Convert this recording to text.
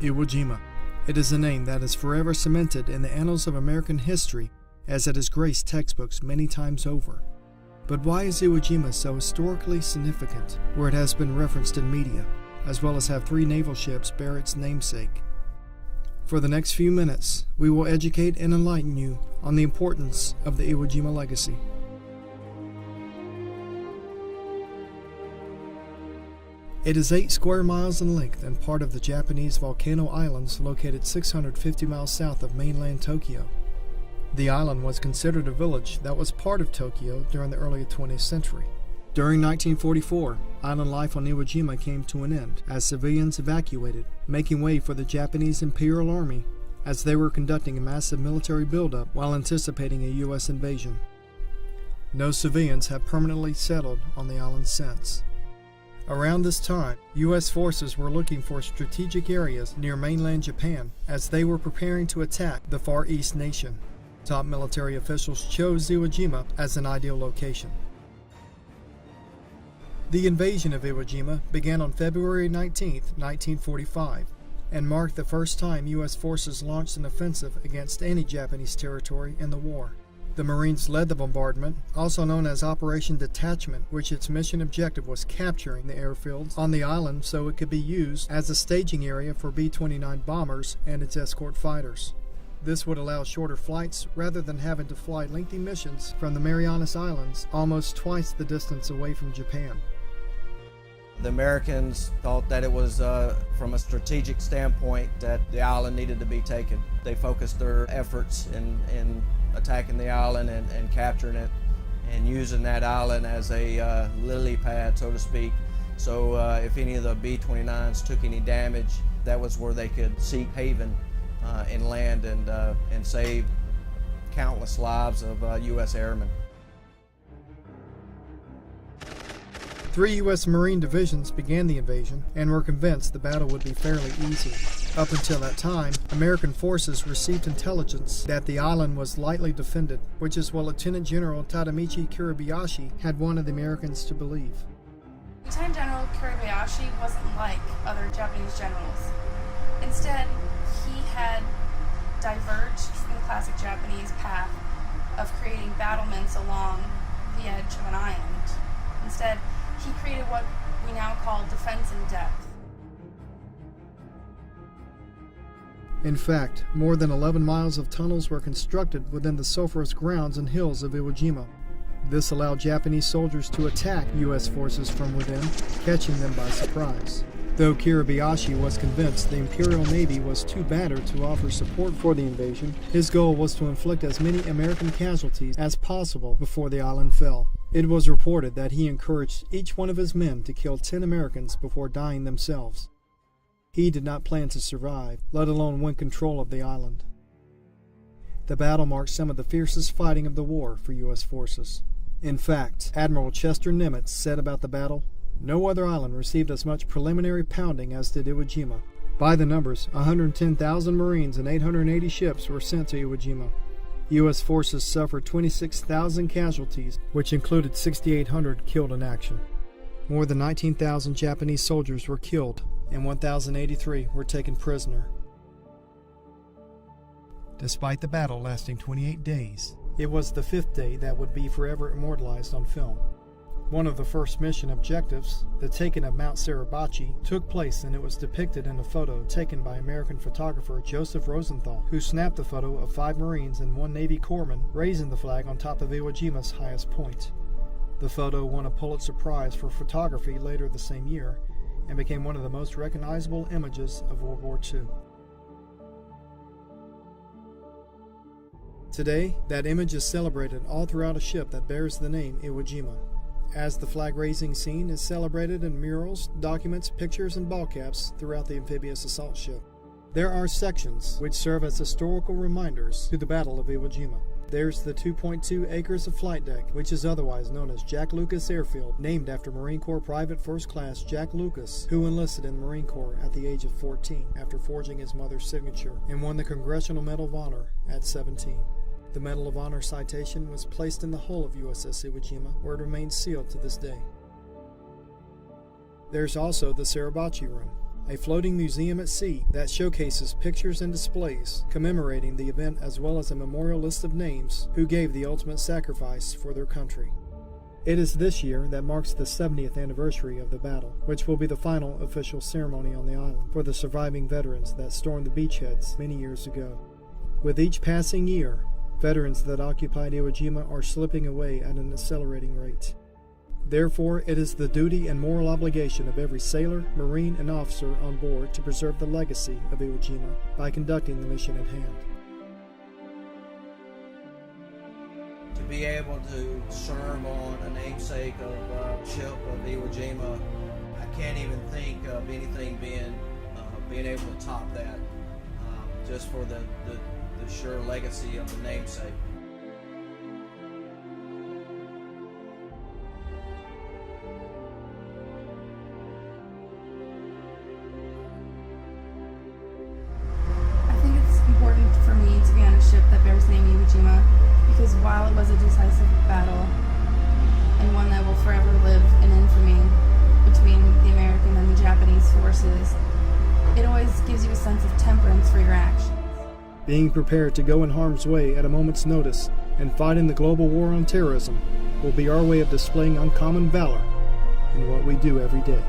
Iwo Jima. It is a name that is forever cemented in the annals of American history, as it has graced textbooks many times over. But why is Iwo Jima so historically significant, where it has been referenced in media, as well as have 3 naval ships bear its namesake? For the next few minutes, we will educate and enlighten you on the importance of the Iwo Jima legacy. It is 8 square miles in length and part of the Japanese volcano islands located 650 miles south of mainland Tokyo. The island was considered a village that was part of Tokyo during the early 20th century. During 1944, island life on Iwo Jima came to an end as civilians evacuated, making way for the Japanese Imperial Army as they were conducting a massive military buildup while anticipating a U.S. invasion. No civilians have permanently settled on the island since. Around this time, U.S. forces were looking for strategic areas near mainland Japan as they were preparing to attack the Far East nation. Top military officials chose Iwo Jima as an ideal location. The invasion of Iwo Jima began on February 19, 1945, and marked the first time U.S. forces launched an offensive against any Japanese territory in the war. The Marines led the bombardment, also known as Operation Detachment, which its mission objective was capturing the airfields on the island so it could be used as a staging area for B-29 bombers and its escort fighters. This would allow shorter flights rather than having to fly lengthy missions from the Marianas Islands, almost twice the distance away from Japan. The Americans thought that it was, from a strategic standpoint, that the island needed to be taken. They focused their efforts in attacking the island and capturing it and using that island as a lily pad, so to speak. So if any of the B-29s took any damage, that was where they could seek haven and land and save countless lives of U.S. airmen. 3 U.S. Marine divisions began the invasion and were convinced the battle would be fairly easy. Up until that time, American forces received intelligence that the island was lightly defended, which is what Lieutenant General Tadamichi Kiribayashi had wanted the Americans to believe. Lieutenant General Kiribayashi wasn't like other Japanese generals. Instead, he had diverged from the classic Japanese path of creating battlements along the edge of an island. Instead, he created what we now call defense in depth. In fact, more than 11 miles of tunnels were constructed within the sulphurous grounds and hills of Iwo Jima. This allowed Japanese soldiers to attack U.S. forces from within, catching them by surprise. Though Kiribayashi was convinced the Imperial Navy was too battered to offer support for the invasion, his goal was to inflict as many American casualties as possible before the island fell. It was reported that he encouraged each one of his men to kill 10 Americans before dying themselves. He did not plan to survive, let alone win control of the island. The battle marked some of the fiercest fighting of the war for U.S. forces. In fact, Admiral Chester Nimitz said about the battle, "No other island received as much preliminary pounding as did Iwo Jima." By the numbers, 110,000 Marines and 880 ships were sent to Iwo Jima. U.S. forces suffered 26,000 casualties, which included 6,800 killed in action. More than 19,000 Japanese soldiers were killed, and 1,083 were taken prisoner. Despite the battle lasting 28 days, it was the 5th day that would be forever immortalized on film. One of the first mission objectives, the taking of Mount Suribachi, took place, and it was depicted in a photo taken by American photographer Joseph Rosenthal, who snapped the photo of 5 Marines and 1 Navy corpsman raising the flag on top of Iwo Jima's highest point. The photo won a Pulitzer Prize for photography later the same year and became one of the most recognizable images of World War II. Today, that image is celebrated all throughout a ship that bears the name Iwo Jima, as the flag-raising scene is celebrated in murals, documents, pictures, and ball caps throughout the amphibious assault ship. There are sections which serve as historical reminders to the Battle of Iwo Jima. There's the 2.2 acres of flight deck, which is otherwise known as Jack Lucas Airfield, named after Marine Corps Private First Class Jack Lucas, who enlisted in the Marine Corps at the age of 14 after forging his mother's signature and won the Congressional Medal of Honor at 17. The Medal of Honor citation was placed in the hull of USS Iwo Jima, where it remains sealed to this day. There's also the Suribachi Room, a floating museum at sea that showcases pictures and displays commemorating the event, as well as a memorial list of names who gave the ultimate sacrifice for their country. It is this year that marks the 70th anniversary of the battle, which will be the final official ceremony on the island for the surviving veterans that stormed the beachheads many years ago. With each passing year, veterans that occupied Iwo Jima are slipping away at an accelerating rate. Therefore, it is the duty and moral obligation of every sailor, marine, and officer on board to preserve the legacy of Iwo Jima by conducting the mission at hand. To be able to serve on a namesake of a ship of Iwo Jima, I can't even think of anything being able to top that, just for the sure legacy of the namesake. I think it's important for me to be on a ship that bears the name Iwo Jima, because while it was a decisive battle, and one that will forever live in infamy between the American and the Japanese forces, it always gives you a sense of temperance for your actions. Being prepared to go in harm's way at a moment's notice and fighting the global war on terrorism will be our way of displaying uncommon valor in what we do every day.